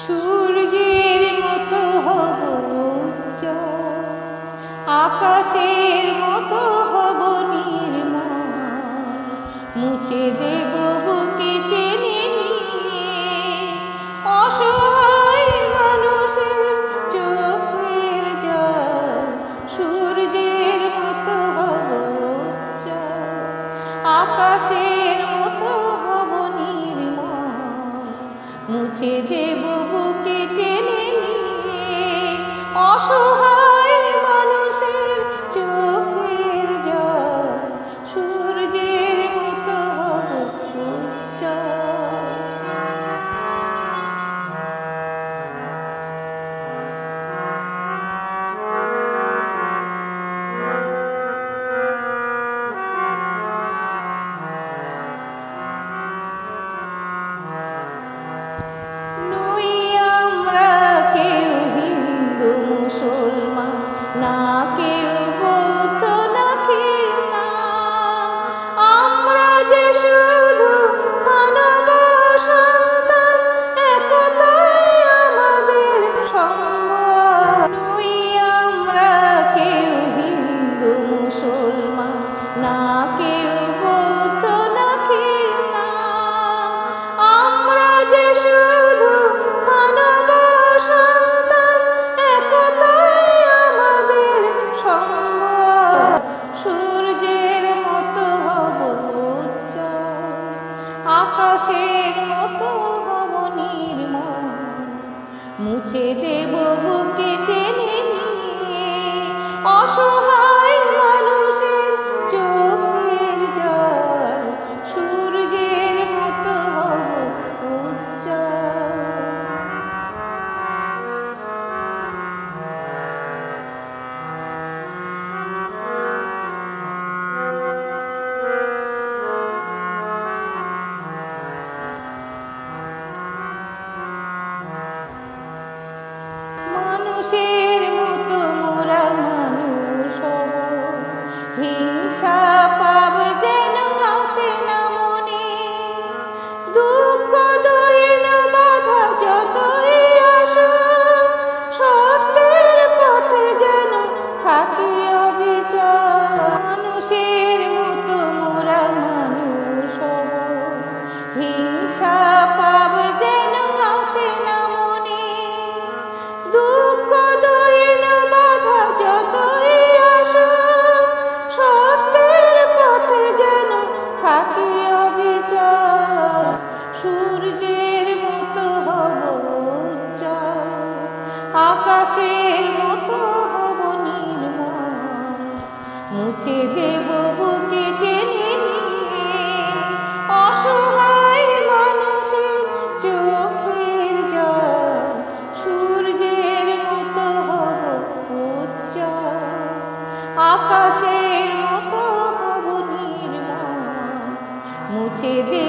সূর্যের মতো হব উজ্জ্বল, আকাশের মতো হব নির্মল, মুছে দেব বুকে টেনে নিয়ে অসহায় মানুষের চোখের জল। সূর্যের মতো হব উজ্জ্বল, আকাশের মতো হব নির্মল, মুছে দেব বুকে টেনে নিয়ে অসহায় মানুষের চোখের জল। সূর্যের মতো হব উজ্জ্বল। না কেউ বৌদ্ধ না খ্রিস্টান, আমরা যে শুধু মানব সন্তান, একতাই আমাদের সম্বল। নই আমরা কেউ হিন্দু মুসলমান, না কেউ বৌদ্ধ না খ্রিস্টান, আমরা যে শুধু মানব সন্তান, একতাই আমাদের সম্বল। সূর্যের মতো হব উজ্জ্বল, আকাশের মতো হব নির্মল, মুছে দেব বুকে টেনে নিয়ে অসহায় মানুষের চোখের জল। সূর্যের মতো হব উজ্জ্বল। মানুষের মতো মোরা মানুষ হব, হিংসা পাপ যেন আসে না মনে, দুঃখ দৈন বাধা যতই আসুক, সত্যের পথে যেন থাকি অবিচল। মানুষের মতো মোরা মানুষ হব, হিংসা পাপ যেন আসে না মনে, দুঃখ দৈন বাধা যতই আসুক, সত্যের পথে যেন থাকি অবিচল। সূর্যের মতো হব উজ্জ্বল, আকাশের মতো হব নির্মল, মুছে দেব বুকে টেনে নিয়ে অসহায় মানুষের চোখের জল। সূর্যের মতো হব উজ্জ্বল, আকাশের মতো হব নির্মল, মুছে দেব